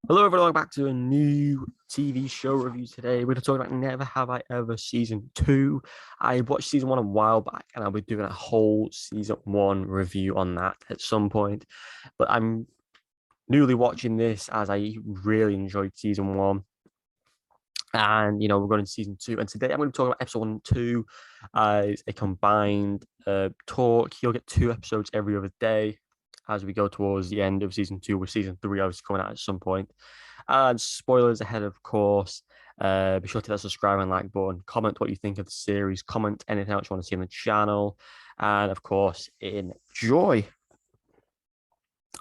Hello, everyone. Welcome back to a new TV show review today. We're going to talk about Never Have I Ever Season 2. I watched Season 1 a while back, and I'll be doing a whole Season 1 review on that at some point. But I'm newly watching this as I really enjoyed Season 1. And, we're going to Season 2. And today I'm going to talk about Episode 1 and 2 as a combined talk. You'll get 2 episodes every other day as we go towards the end of Season 2, with Season 3 obviously coming out at some point. And spoilers ahead, of course. Be sure to hit that subscribe and like button. Comment what you think of the series. Comment anything else you want to see on the channel. And of course, enjoy.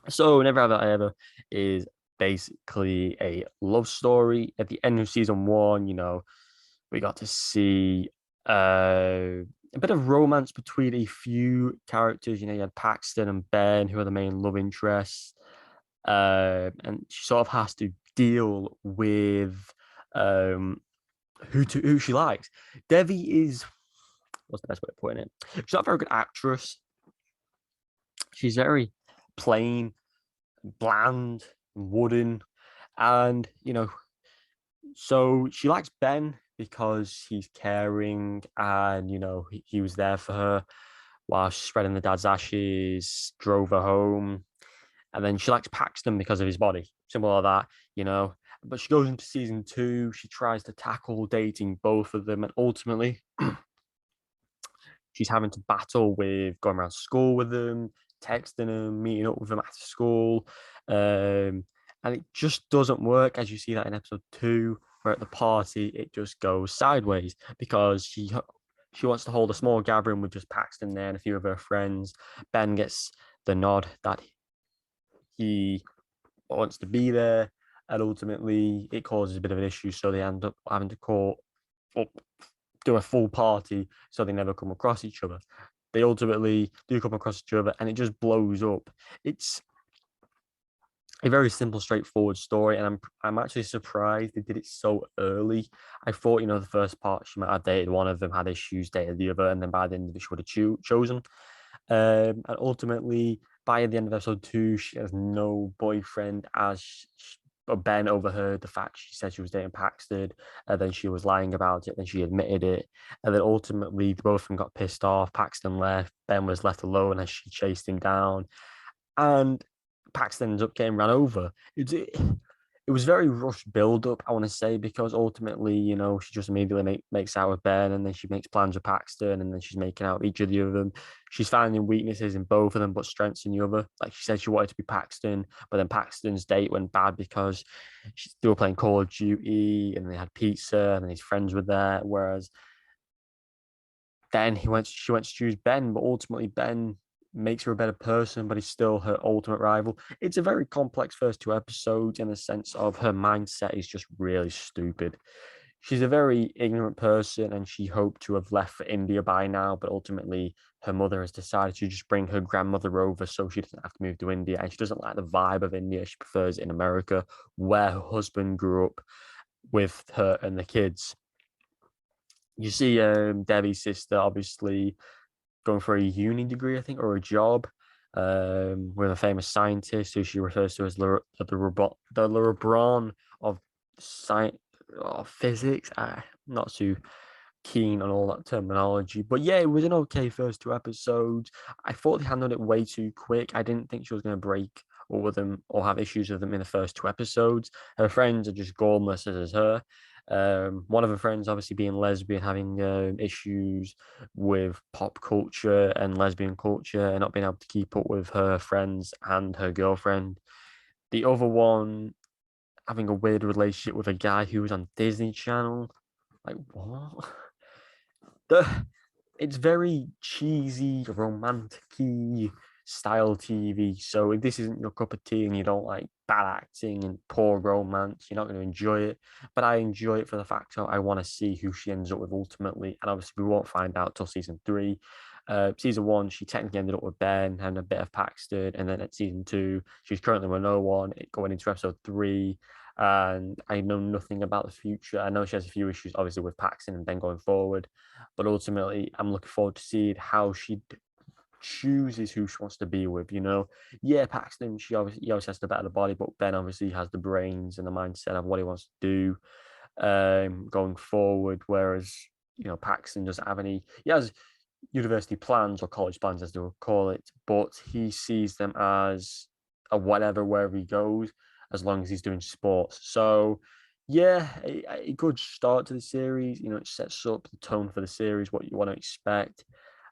So, Never Have I Ever is basically a love story. At the end of season 1, we got to see a bit of romance between a few characters. You had Paxton and Ben, who are the main love interests. And she sort of has to deal with um, who she likes. Devi is, what's the best way of putting it? She's not a very good actress. She's very plain, bland, wooden, and so she likes Ben because he's caring, and he was there for her while she's spreading the dad's ashes, drove her home. And then she likes Paxton because of his body. Simple as that. But she goes into season 2. She tries to tackle dating both of them. And ultimately, she's having to battle with going around school with them, texting them, meeting up with them after school. And it just doesn't work, as you see that in episode 2, where at the party, it just goes sideways because she wants to hold a small gathering with just Paxton there and a few of her friends. Ben gets the nod that he wants to be there, and ultimately it causes a bit of an issue. So they end up having to call up, do a full party, so they never come across each other. They ultimately do come across each other, and it just blows up. It's a very simple, straightforward story, and I'm actually surprised they did it so early. I thought, the first part she might have dated one of them, had issues, dated the other, and then by the end of it, she would have chosen. And ultimately, by the end of episode 2, she has no boyfriend, as Ben overheard the fact she said she was dating Paxton, and then she was lying about it, then she admitted it, and then ultimately both of them got pissed off. Paxton left, Ben was left alone as she chased him down, and Paxton ends up getting ran over. It was very rushed build up, I want to say, because ultimately, she just immediately makes out with Ben, and then she makes plans with Paxton, and then she's making out with each of the other them. She's finding weaknesses in both of them, but strengths in the other. Like she said, she wanted to be Paxton, but then Paxton's date went bad because they were playing Call of Duty, and they had pizza, and then his friends were there. Whereas then she went to choose Ben, but ultimately Ben makes her a better person, but he's still her ultimate rival. It's a very complex first 2 episodes in the sense of her mindset is just really stupid. She's a very ignorant person, and she hoped to have left for India by now, but ultimately her mother has decided to just bring her grandmother over so she doesn't have to move to India, and she doesn't like the vibe of India. She prefers it in America, where her husband grew up with her and the kids. You see Debbie's sister obviously going for a uni degree, I think, or a job with a famous scientist who she refers to as the LeBron of science, of physics. I'm not too keen on all that terminology, but yeah, it was an okay first 2 episodes. I thought they handled it way too quick. I didn't think she was going to break or with them or have issues with them in the first 2 episodes. Her friends are just gormless as her. One of her friends, obviously being lesbian, having issues with pop culture and lesbian culture, and not being able to keep up with her friends and her girlfriend. The other one having a weird relationship with a guy who was on Disney Channel. Like what? The It's very cheesy, romantic style TV. So if this isn't your cup of tea and you don't like bad acting and poor romance, you're not going to enjoy it. But I enjoy it for the fact that I want to see who she ends up with ultimately. And obviously, we won't find out till season 3. Season 1, she technically ended up with Ben, having a bit of Paxton, and then at season 2, she's currently with no one. Going into episode 3, and I know nothing about the future. I know she has a few issues, obviously, with Paxton and Ben going forward, but ultimately, I'm looking forward to seeing how she chooses who she wants to be with. Yeah, Paxton, he obviously has the better body, but Ben obviously has the brains and the mindset of what he wants to do going forward. Whereas Paxton doesn't have any. He has university plans or college plans, as they will call it, but he sees them as a whatever wherever he goes, as long as he's doing sports. So, yeah, a good start to the series. It sets up the tone for the series, what you want to expect.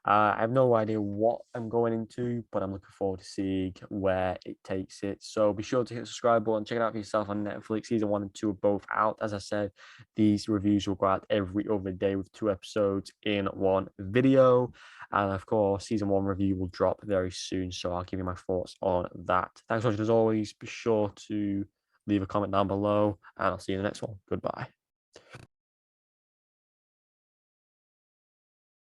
I have no idea what I'm going into, but I'm looking forward to seeing where it takes it. So be sure to hit the subscribe button, check it out for yourself on Netflix. Season 1 and 2 are both out. As I said, these reviews will go out every other day with 2 episodes in one video. And of course, season 1 review will drop very soon. So I'll give you my thoughts on that. Thanks for watching as always. Be sure to leave a comment down below, and I'll see you in the next one. Goodbye.